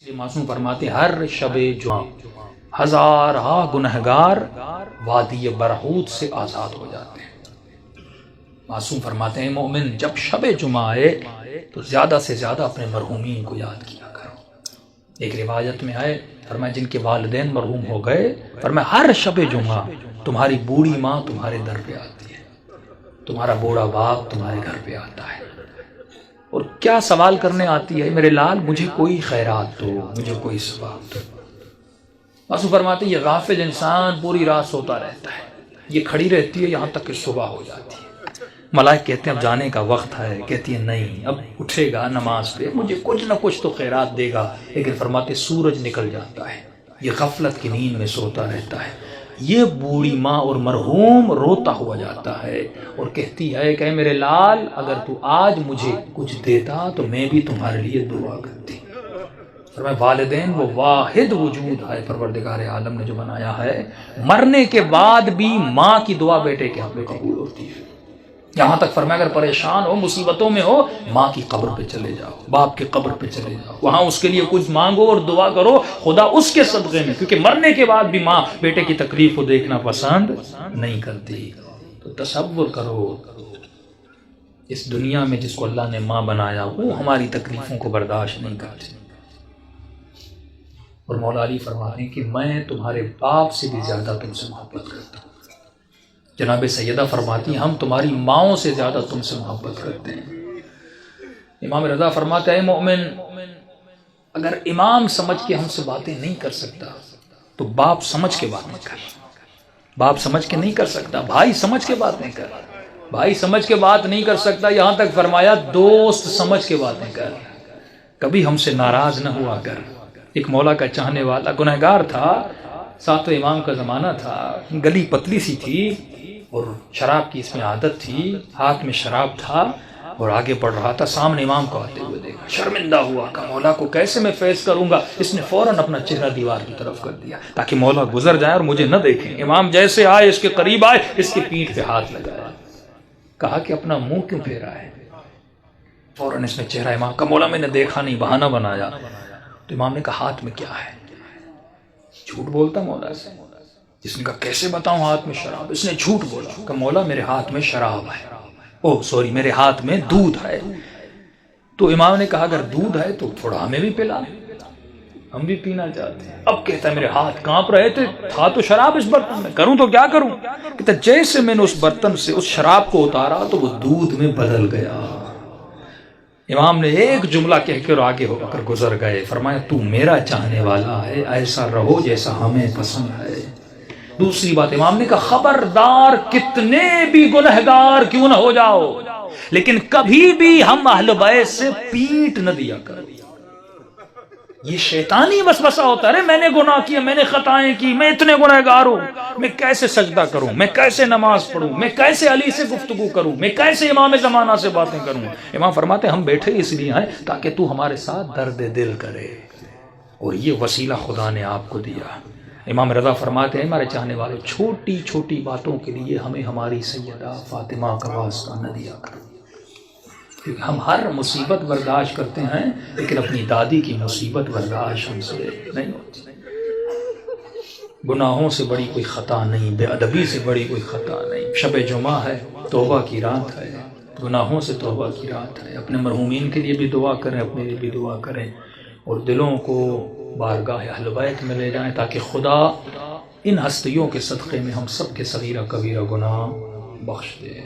معصوم فرماتے ہر شب جمعہ ہزارہ گنہگار وادی برہوت سے آزاد ہو جاتے ہیں۔ معصوم فرماتے ہیں مومن جب شب جمعہ آئے تو زیادہ سے زیادہ اپنے مرحومین کو یاد کیا کرو۔ ایک روایت میں آئے فرمایا جن کے والدین مرحوم ہو گئے فرمایا ہر شب جمعہ تمہاری بوڑھی ماں تمہارے در پہ آتی ہے، تمہارا بوڑھا باپ تمہارے گھر پہ آتا ہے اور کیا سوال کرنے آتی ہے، میرے لال مجھے کوئی خیرات دو، مجھے کوئی ثواب دو۔ معصوم فرماتے یہ غافل انسان پوری رات سوتا رہتا ہے، یہ کھڑی رہتی ہے یہاں تک کہ صبح ہو جاتی ہے۔ ملائک کہتے ہیں اب جانے کا وقت ہے، کہتی ہے نہیں اب اٹھے گا نماز پہ مجھے کچھ نہ کچھ تو خیرات دے گا، لیکن فرماتے سورج نکل جاتا ہے، یہ غفلت کی نیند میں سوتا رہتا ہے۔ یہ بوڑھی ماں اور مرحوم روتا ہوا جاتا ہے اور کہتی ہے کہ میرے لال اگر تو آج مجھے کچھ دیتا تو میں بھی تمہارے لیے دعا کرتی۔ فرمایا والدین وہ واحد وجود ہے پروردگار عالم نے جو بنایا ہے، مرنے کے بعد بھی ماں کی دعا بیٹے کے حق میں قبول ہوتی ہے۔ یہاں تک فرمایا اگر پریشان ہو مصیبتوں میں ہو ماں کی قبر پہ چلے جاؤ، باپ کی قبر پہ چلے جاؤ، وہاں اس کے لیے کچھ مانگو اور دعا کرو، خدا اس کے صدقے میں، کیونکہ مرنے کے بعد بھی ماں بیٹے کی تکلیف کو دیکھنا پسند نہیں کرتی۔ تو تصور کرو اس دنیا میں جس کو اللہ نے ماں بنایا وہ ہماری تکلیفوں کو برداشت نہیں کرتی، اور مولا علی فرماتے ہیں کہ میں تمہارے باپ سے بھی زیادہ تم سے محبت کرتا ہوں۔ جناب سیدہ فرماتی ہیں ہم تمہاری ماؤں سے زیادہ تم سے محبت کرتے ہیں۔ امام رضا فرماتے ہیں مومن اگر امام سمجھ کے ہم سے باتیں نہیں کر سکتا تو باپ سمجھ کے باتیں کر، باپ سمجھ کے نہیں کر سکتا بھائی سمجھ کے باتیں کر، بھائی سمجھ کے بات نہیں کر سکتا، یہاں تک فرمایا دوست سمجھ کے باتیں کر، کبھی ہم سے ناراض نہ ہوا کر۔ ایک مولا کا چاہنے والا گنہگار تھا، ساتویں امام کا زمانہ تھا، گلی پتلی سی تھی اور شراب کی اس میں عادت تھی، ہاتھ میں شراب تھا اور آگے بڑھ رہا تھا، سامنے امام کو آتے ہوئے دیکھا، شرمندہ ہوا کہ مولا کو کیسے میں فیس کروں گا، اس نے فوراً اپنا چہرہ دیوار کی طرف کر دیا تاکہ مولا گزر جائے اور مجھے نہ دیکھیں۔ امام جیسے آئے اس کے قریب آئے، اس کی پیٹھ پہ ہاتھ لگایا، کہا کہ اپنا منہ کیوں پھیرا ہے؟ فوراً اس نے چہرہ امام کا مولا میں نے دیکھا نہیں، بہانہ بنایا۔ تو امام نے کہا ہاتھ میں کیا ہے؟ جھوٹ بولتا مولا سے، جس نے کہا کیسے بتاؤں ہاتھ میں شراب، اس نے جھوٹ بولا کہ مولا میرے ہاتھ میں شراب ہے، میرے ہاتھ میں دودھ ہے۔ تو امام نے کہا اگر دودھ ہے تو تھوڑا ہمیں بھی پلا، ہم بھی پینا چاہتے ہیں۔ اب کہتا ہے میرے ہاتھ کانپ رہے تھے، تھا تو شراب اس برتن میں، کروں تو کیا کروں؟ کہتا جیسے میں نے اس برتن سے اس شراب کو اتارا تو وہ دودھ میں بدل گیا۔ امام نے ایک جملہ کہہ کر آگے ہو کر گزر گئے، فرمایا تو میرا چاہنے والا ہے، ایسا رہو جیسا ہمیں پسند ہے۔ دوسری بات امام نے کہا خبردار کتنے بھی گنہگار کیوں نہ ہو جاؤ لیکن کبھی بھی ہم اہل بیت سے پیٹ نہ دیا کرو۔ یہ شیطانی وسوسہ ہوتا ہے، میں نے گناہ کیا، میں نے خطائیں کی، میں اتنے گنہگار ہوں، میں کیسے سجدہ کروں، میں کیسے نماز پڑھوں، میں کیسے علی سے گفتگو کروں، میں کیسے امام زمانہ سے باتیں کروں۔ امام فرماتے ہم بیٹھے اس لیے ہیں تاکہ تو ہمارے ساتھ درد دل کرے، اور یہ وسیلہ خدا نے آپ کو دیا۔ امام رضا فرماتے ہیں ہمارے چاہنے والے چھوٹی چھوٹی باتوں کے لیے ہمیں ہماری سیدہ فاطمہ کا واسطہ نہ دیا کرو، کیونکہ ہم ہر مصیبت برداشت کرتے ہیں لیکن اپنی دادی کی مصیبت برداشت ہم سے نہیں ہوتی۔ گناہوں سے بڑی کوئی خطا نہیں، بے ادبی سے بڑی کوئی خطا نہیں۔ شب جمعہ ہے، توبہ کی رات ہے، گناہوں سے توبہ کی رات ہے۔ اپنے مرحومین کے لیے بھی دعا کریں، اپنے لیے بھی دعا کریں، اور دلوں کو بارگاہ اہل بیت میں لے جائیں تاکہ خدا ان ہستیوں کے صدقے میں ہم سب کے صغیرہ کبیرہ گناہ بخش دے۔